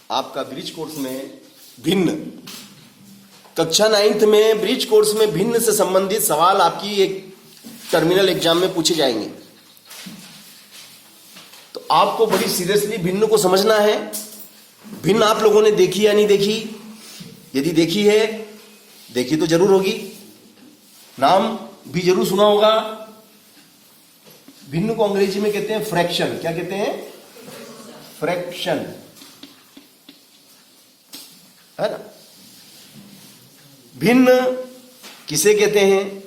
आपका bridge course में भिन्न, कक्षा 9th में ब्रिज कोर्स में भिन्न से संबंधित सवाल आपकी एक टर्मिनल एग्जाम में पूछे जाएंगे। तो आपको बड़ी सीरियसली भिन्न को समझना है। भिन्न आप लोगों ने देखी या नहीं देखी? यदि देखी है, देखी तो जरूर होगी, नाम भी जरूर सुना होगा। भिन्न को अंग्रेजी में कहते हैं फ्रैक्शन। क्या कहते हैं? फ्रैक्शन, है ना। भिन्न किसे कहते हैं?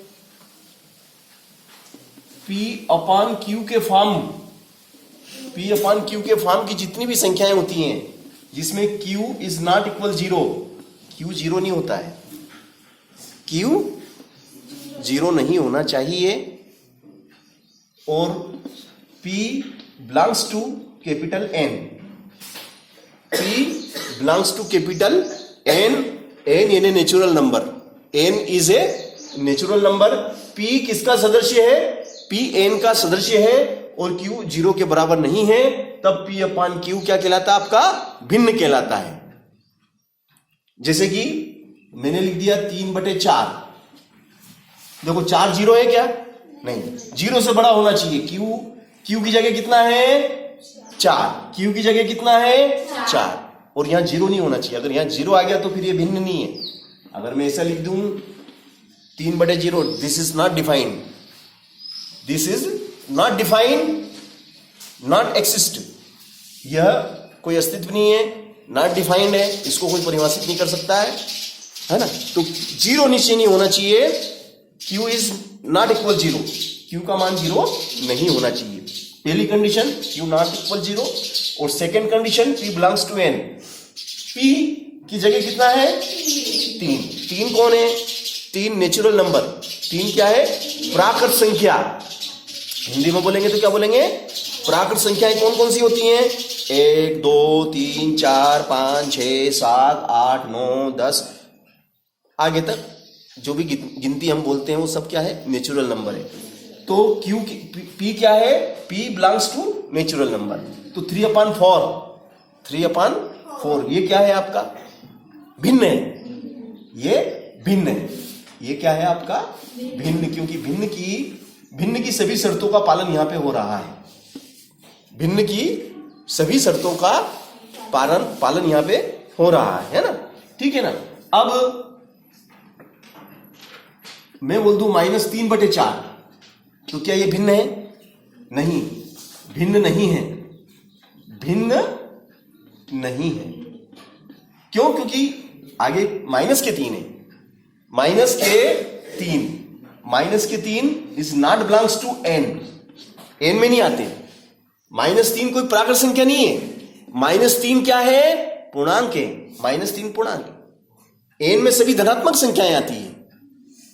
P/Q के फॉर्म, P/Q के फॉर्म की जितनी भी संख्याएं होती हैं जिसमें Q is not equal 0, Q 0 नहीं होता है, Q 0 नहीं होना चाहिए, और P belongs to capital N, P belongs to capital N, N यानी natural number, N is a natural number. P किसका सदस्य है? P N का सदस्य है, और Q 0 के बराबर नहीं है, तब P/Q क्या कहलाता है? आपका भिन्न कहलाता है। जैसे कि मैंने लिख दिया 3/4, देखो 4 0 है क्या? नहीं, 0 से बड़ा होना चाहिए। Q की जगह कितना है? 4, Q की जगह कितना है? 4, और यहां 0 नहीं होना चाहिए। अगर यहां 0 आ गया तो फिर ये भिन्न नहीं है। अगर मैं ऐसा लिख दूं 3/0, this is not defined, this is not defined, not exist, यह कोई अस्तित्व नहीं है, नॉट डिफाइंड है, इसको कोई परिभाषित नहीं कर सकता है ना। तो 0 निश्चय नहीं होना चाहिए। Q is not equal 0, Q का मान 0 नहीं होना चाहिए। पहली कंडीशन Q नॉट इक्वल 0, और second condition P belongs to N। P की जगह कितना है? 3। 3 कौन है? 3 नेचुरल नंबर। 3 क्या है? प्राकृत संख्या। हिंदी में बोलेंगे तो क्या बोलेंगे? प्राकृत संख्याएं कौन कौन सी होती हैं? 1 2 3 4 5 6 7 8 9 10 आगे तक जो भी गिनती हम बोलते हैं वो सब क्या है? नेचुरल नंबर है। तो Q की P क्या है? P belongs to natural number. तो 3/4, 3/4 ये क्या है? आपका भिन्न है, ये भिन्न है। ये क्या है? आपका भिन्न, क्योंकि भिन्न की सभी शर्तों का पालन यहां पे हो रहा है। भिन्न की सभी शर्तों का पालन यहां पे हो रहा है ना। ठीक है ना। अब मैं बोल दूं -3/4, तो क्या ये भिन्न है? नहीं, भिन्न नहीं है, भिन्न नहीं है। क्यों? क्योंकि आगे -3 है, -3 is not belongs to N, N में नहीं आते। -3 कोई प्राकृत संख्या नहीं है। -3 क्या है? पूर्णांक है, -3 पूर्णांक। N में सभी धनात्मक संख्याएं आती है।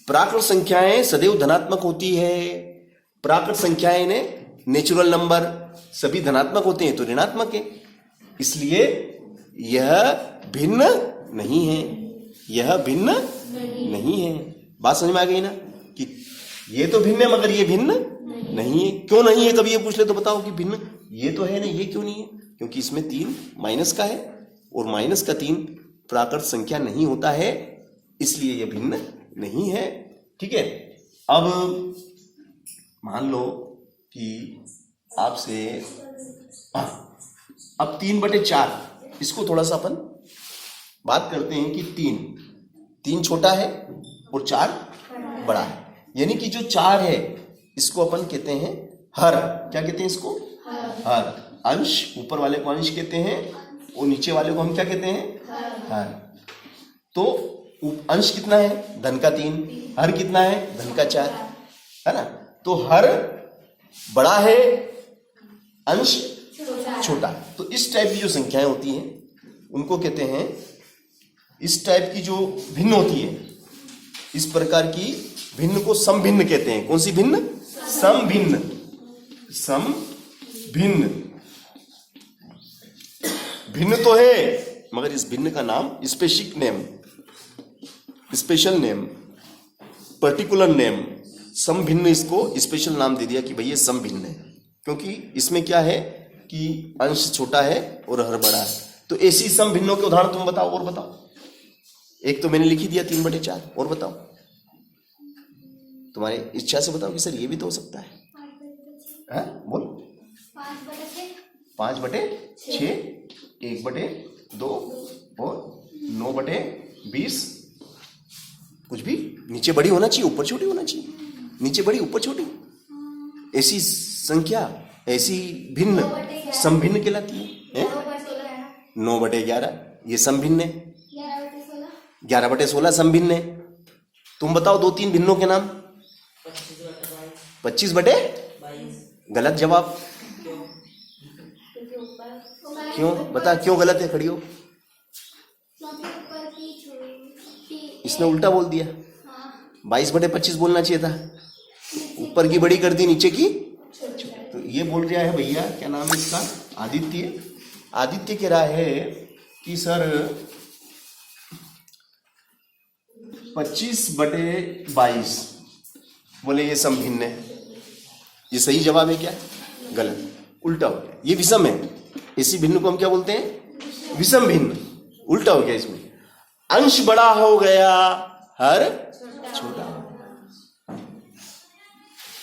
प्राकृत संख्याएं सदैव धनात्मक होती है। प्राकृत संख्याएं ने नेचुरल नंबर सभी धनात्मक होते हैं तो ऋणात्मक है, इसलिए यह भिन्न नहीं है, यह भिन्न नहीं है। बात समझ में आ गई ना कि ये तो भिन्न है मगर ये भिन्न नहीं है। क्यों नहीं है? कभी ये पूछ ले तो बताओ कि भिन्न ये तो है ना, ये क्यों नहीं है? क्योंकि इसमें 3 माइनस का है, और -3 प्राकृत संख्या नहीं होता है, इसलिए यह भिन्न नहीं है। ठीक है। अब मान लो कि आपसे अब 3/4, इसको थोड़ा सा अपन बात करते हैं कि 3 छोटा है और 4 बड़ा है। यानी कि जो 4 है इसको अपन कहते हैं हर। क्या कहते हैं इसको? हर। अंश, ऊपर वाले को अंश कहते हैं और नीचे वाले को हम क्या कहते हैं? हर। तो अंश कितना है? धन का 3। हर कितना है? धन का 4, है ना। तो हर बड़ा है, अंश छोटा है। तो इस टाइप की जो संख्याएं होती हैं उनको कहते हैं, इस टाइप की जो भिन्न होती है, इस प्रकार की भिन्न को समभिन्न कहते हैं। कौन सी भिन्न? समभिन्न। समभिन्न भिन्न तो है मगर इस भिन्न का नाम स्पेशल नेम, पर्टिकुलर नेम, समभिन्न, इसको स्पेशल नाम दे दिया कि भाई ये समभिन्न है। क्योंकि इसमें क्या है कि अंश छोटा है और हर बड़ा है। तो ऐसी सम भिन्नों के उदाहरण तुम बताओ, और बताओ। एक तो मैंने लिखी दिया 3/4, और बताओ, तुम्हारी इच्छा से बताओ कि सर ये भी तो हो सकता है। बोलो। 5/6, 1/2 और 9/20। कुछ भी नीचे बड़ी होना चाहिए, ऊपर छोटी होना चाहिए, नीचे बड़ी ऊपर छोटी। ऐसी संख्या, ऐसी भिन्न समभिन्न कहलाती है। 9/11 ये समभिन्न है। 11/16 समभिन्न है। तुम बताओ 2-3 भिन्नों के नाम। 25/22 गलत जवाब। क्यों बता, क्यों गलत है? खड़ी हो। इसने उल्टा बोल दिया। 22/25 बोलना चाहिए था, ऊपर की बड़ी कर दी, नीचे की। तो ये बोल रहा है भैया, क्या नाम है इसका, आदित्य। आदित्य कह रहा है कि सर 25/22 बोले ये समभिन्न है। ये सही जवाब है क्या? गलत, उल्टा हो गया। ये विषम है। इसी भिन्न को हम क्या बोलते हैं? विषम भिन्न। उल्टा हो गया इसमें। अंश बड़ा हो गया, हर छोटा।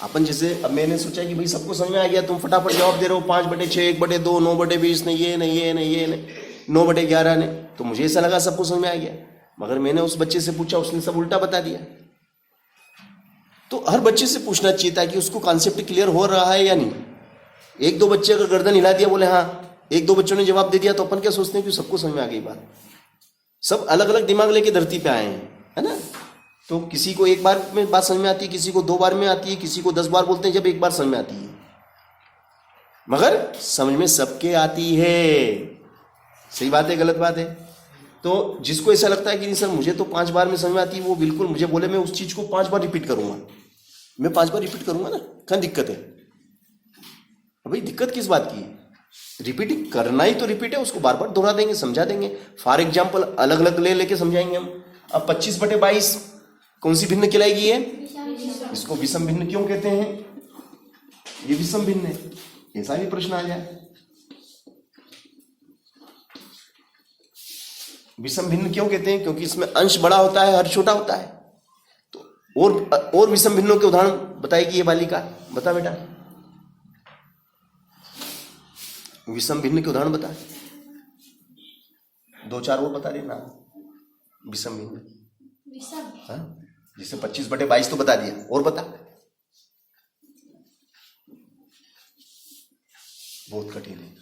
अपन जैसे, अब मैंने सोचा कि भाई सबको समझ में आ गया, तुम फटाफट जवाब दे रहे हो 5/6, 1/2, 9/20 ने, ये नहीं, ये नहीं, ये नहीं, 9/11 ने। तो मुझे ऐसा लगा सबको समझ में आ गया, मगर मैंने उस बच्चे से पूछा, उसने सब उल्टा बता दिया। तो हर बच्चे से पूछना चाहिए था कि उसको कॉन्सेप्ट क्लियर हो रहा है या नहीं। 1-2 बच्चे अगर गर्दन हिला दिया, बोले हाँ, 1-2 बच्चों ने जवाब दे दिया, तो अपन क्या सोचते हैं कि सबको समझ में आ गई बात। सब अलग अलग दिमाग लेके धरती पे आए हैं, है ना। तो किसी को एक बार में बात समझ में आती है, किसी को 2 बार में आती है, किसी को 10 बार बोलते हैं जब एक बार समझ में आती है, मगर समझ में सबके आती है। सही बात है, गलत बात है? तो जिसको ऐसा लगता है कि नहीं सर मुझे तो 5 बार में समझ में आती है, वो बिल्कुल मुझे बोले मैं उस चीज को 5 बार रिपीट करूंगा। मैं 5 बार रिपीट करूंगा ना, कहाँ दिक्कत है? भाई दिक्कत किस बात की है? रिपीट करना ही तो रिपीट है, उसको बार बार दोहरा देंगे, समझा देंगे। फॉर एग्जाम्पल अलग अलग लेके समझाएंगे हम। अब 25/22 कौन सी भिन्न कहलाएगी? है इसको विषम भिन्न क्यों कहते हैं? ये विषम भिन्न है, ऐसा भी प्रश्न आ जाए। विषम भिन्न क्यों कहते हैं? क्योंकि इसमें अंश बड़ा होता है, हर छोटा होता है। तो और विषम भिन्नों के उदाहरण बताएगी ये बालिका। बता बेटा, विषम भिन्न के उदाहरण बता। 2-4 और बता देना विषम भिन्न। हाँ, जैसे 25/22 तो बता दिया, और बता। बहुत कठिन है,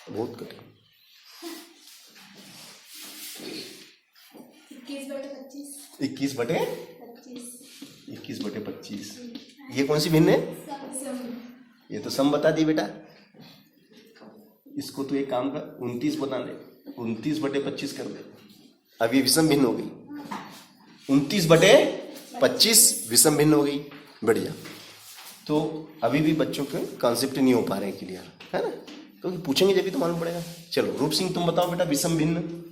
बहुत कठिन। 21/25 ये कौन सी भिन्न है? ये तो सम बता दी बेटा। इसको तो एक काम कर, 29 बता दे, 29/25 कर दे। अब ये विषम भिन्न हो गई। 29/25 विषम भिन्न हो गई। बढ़िया। तो अभी भी बच्चों के कॉन्सेप्ट नहीं हो पा रहे हैं क्लियर, है ना, क्योंकि पूछेंगे जब भी तो मालूम पड़ेगा। चलो रूप सिंह तुम बताओ बेटा, विषम भिन्न।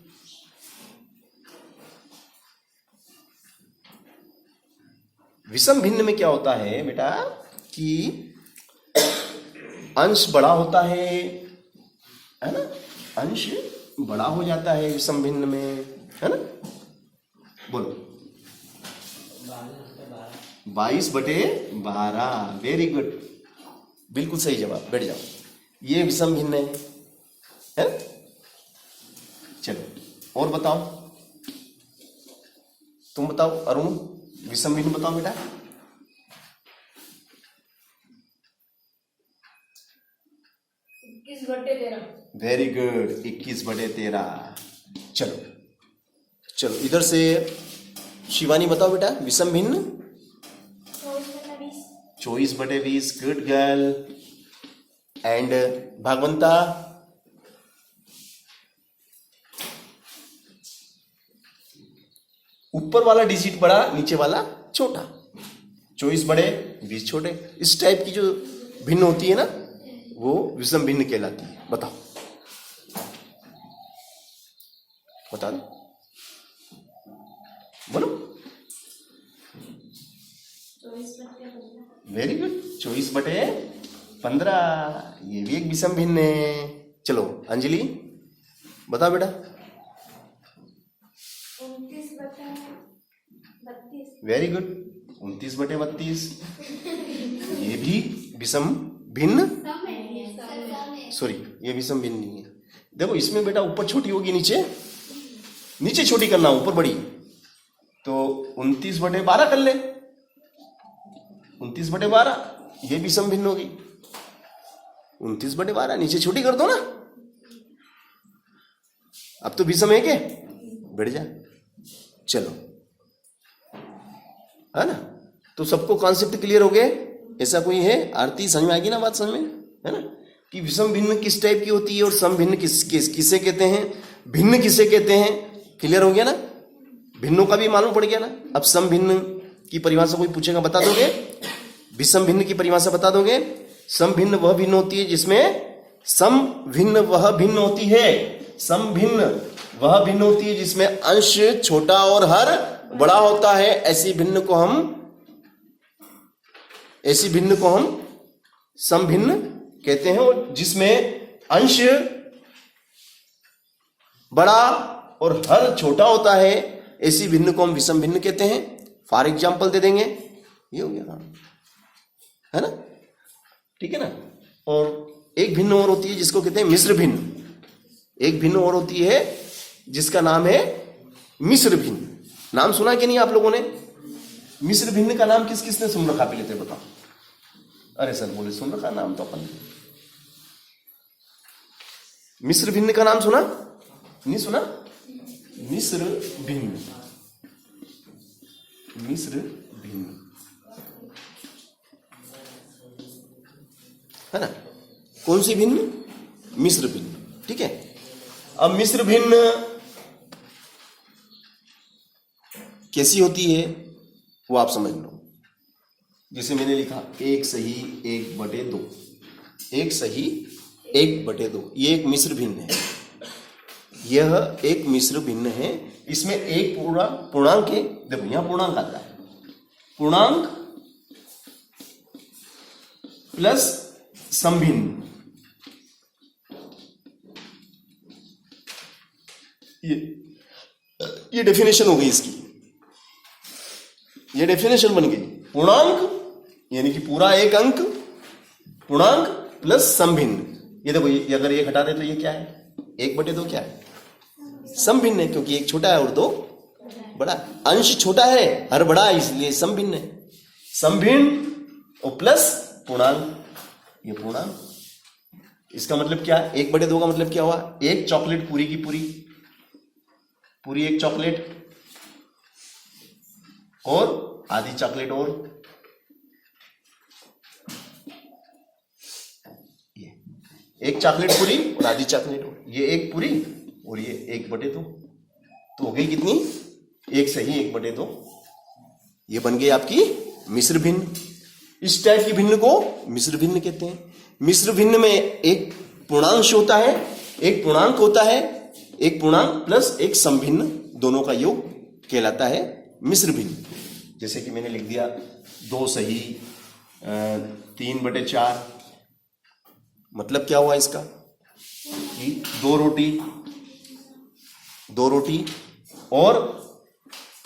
विषम भिन्न में क्या होता है बेटा कि अंश बड़ा होता है ना, अंश बड़ा हो जाता है विषम भिन्न में, है ना। बोलो 22/12। वेरी गुड, बिल्कुल सही जवाब। बैठ जाओ, ये विषम भिन्न है? चलो और बताओ, तुम बताओ अरुण, विषम भिन्न बताओ बेटा। 21/13। Very good, 21/13। चलो चलो इधर से शिवानी बताओ बेटा, विषम भिन्न। 24/20। Good girl. एंड भागवंता? ऊपर वाला डिजिट बड़ा, नीचे वाला छोटा। 24/20 छोटे। इस टाइप की जो भिन्न होती है ना, वो विषम भिन्न कहलाती है। बताओ बता दो, बोलो। 24/15। वेरी गुड, 24/15 ये भी एक विषम भिन्न है। चलो अंजलि बता बेटा। 29/32। Very good, 29/32। ये भी विषम भिन्न, सॉरी ये विषम भिन्न नहीं है। देखो इसमें बेटा ऊपर छोटी होगी, नीचे नीचे छोटी करना, ऊपर बड़ी। तो 29/12 कर ले, 29/12 ये विषम भिन्न होगी। 29/12 नीचे छोटी कर दो ना, अब तो विषम है के बढ़ जा। चलो है ना, तो सबको कॉन्सेप्ट क्लियर हो गए? ऐसा कोई है? आरती समझ में आएगी ना बात, समझ में है ना, कि विषम भिन्न किस टाइप की होती है और सम भिन्न किसे कहते हैं, भिन्न किसे कहते हैं। क्लियर हो गया ना, भिन्नों का भी मालूम पड़ गया ना। अब सम भिन्न की परिभाषा कोई पूछेगा बता दोगे? विषम भिन्न की परिभाषा बता दोगे? सम भिन्न वह भिन्न होती है जिसमें सम भिन्न वह भिन्न होती है, सम भिन्न वह भिन्न होती है जिसमें अंश छोटा और हर बड़ा होता है। ऐसी भिन्न को हम सम भिन्न कहते हैं। और जिसमें अंश बड़ा और हर छोटा होता है, ऐसी भिन्न को हम विषम भिन्न कहते हैं। फॉर एग्जाम्पल दे देंगे, ये हो गया है ना, ठीक है ना। और एक भिन्न और होती है जिसको कहते हैं मिश्र भिन्न। एक भिन्न और होती है जिसका नाम है मिश्र भिन्न। नाम सुना कि नहीं आप लोगों ने? मिश्र भिन्न का नाम किस किसने सुन रखा पहले तो बताओ। अरे सर बोले सुन रखा नाम तो अपन। मिश्र भिन्न का नाम सुना? नहीं सुना? मिश्र भिन्न, मिश्र भिन्न है ना। कौन सी भिन्न? मिश्र भिन्न, ठीक है। अब मिश्र भिन्न कैसी होती है वो आप समझ लो। जैसे मैंने लिखा 1 सही 1/2, 1 सही 1/2, ये एक मिश्र भिन्न है। यह एक मिश्र भिन्न है। इसमें एक पूर्णांक है, देखो यहां पूर्णांक आता है, पूर्णांक प्लस समभिन्न। ये डेफिनेशन हो गई इसकी, ये डेफिनेशन बन गई। पूर्णांक यानी कि पूरा एक अंक, पूर्णांक प्लस समभिन्न। ये देखो, ये अगर एक हटा दे तो ये क्या है? 1/2 क्या है? समभिन्न है, क्योंकि एक छोटा है और 2 बड़ा। अंश छोटा है, हर बड़ा है, इसलिए समभिन्न है। समभिन्न और प्लस पूर्णांक, ये पूर्णांक। इसका मतलब क्या? 1/2 का मतलब क्या हुआ? एक चॉकलेट पूरी की पूरी एक चॉकलेट और आधी चॉकलेट और ये एक चॉकलेट पूरी और आधी चॉकलेट और ये एक पूरी और ये 1/2। तो हो गई कितनी? 1 सही 1/2। ये बन गई आपकी मिश्र भिन्न। इस टाइप की भिन्न को मिश्र भिन्न कहते हैं। मिश्र भिन्न में एक पूर्णांश होता है, एक पूर्णांक होता है, एक पूर्णांक प्लस एक समभिन्न, दोनों का योग कहलाता है मिश्र भिन्न। जैसे कि मैंने लिख दिया 2 सही 3/4। मतलब क्या हुआ इसका? कि 2 रोटी और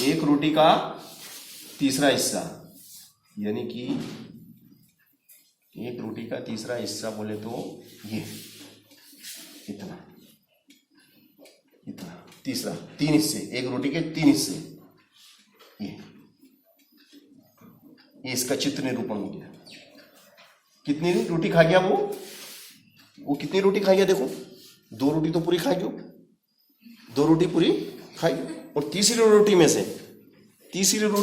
1 रोटी का तीसरा हिस्सा, यानी कि 1 रोटी का तीसरा हिस्सा बोले तो ये इतना तीसरा, 3 हिस्से, 1 रोटी के 3 हिस्से। ये इसका चित्र निरूपण हो गया। कितनी रोटी खा गया वो कितनी रोटी खा गया? देखो 2 रोटी तो पूरी खा गया, 2 रोटी पूरी खाई। और तीसरी रोटी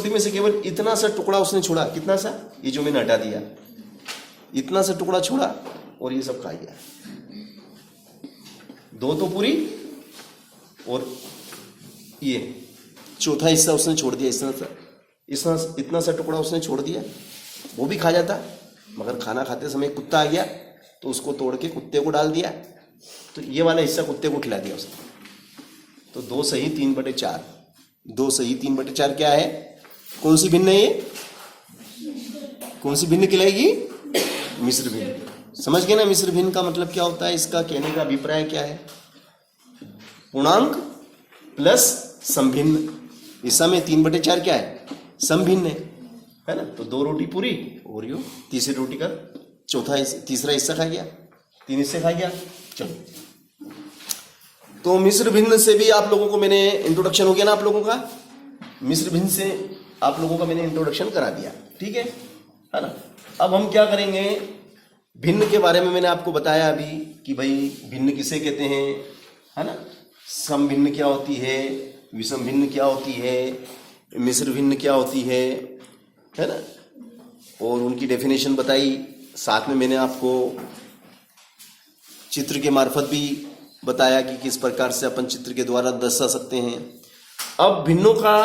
में से केवल इतना सा टुकड़ा उसने छोड़ा। कितना सा? ये जो मैंने हटा दिया, इतना सा टुकड़ा छोड़ा और ये सब खा गया। 2 तो पूरी और ये चौथा हिस्सा उसने छोड़ दिया। इतना सा टुकड़ा उसने छोड़ दिया, वो भी खा जाता, मगर खाना खाते समय कुत्ता आ गया तो उसको तोड़ के कुत्ते को डाल दिया, तो ये वाला हिस्सा कुत्ते को खिला दिया उसने। तो 2 सही 3/4, 2 सही 3/4 क्या है? कौन सी भिन्न है ये? कौन सी भिन्न कहलाएगी? मिश्र भिन्न। समझ गए ना मिश्र भिन्न का मतलब क्या होता है, इसका कहने का अभिप्राय क्या है? पूर्णांक प्लस समभिन्न। इस समय 3/4 क्या है? समभिन्न है ना। तो 2 रोटी पूरी और यो तीसरी रोटी का तीसरा हिस्सा खा गया, 3 हिस्से खा गया। चलो, तो मिश्र भिन्न से भी आप लोगों को मैंने इंट्रोडक्शन हो गया ना आप लोगों का, मिश्र भिन्न से आप लोगों का मैंने इंट्रोडक्शन करा दिया, ठीक है ना। अब हम क्या करेंगे, भिन्न के बारे में मैंने आपको बताया अभी कि भाई भिन्न किसे कहते हैं, है ना। सम भिन्न क्या होती है, विषम भिन्न क्या होती है, मिश्र भिन्न क्या होती है ना, और उनकी डेफिनेशन बताई। साथ में मैंने आपको चित्र के मार्फत भी बताया कि किस प्रकार से अपन चित्र के द्वारा दर्शा सकते हैं। अब भिन्नों का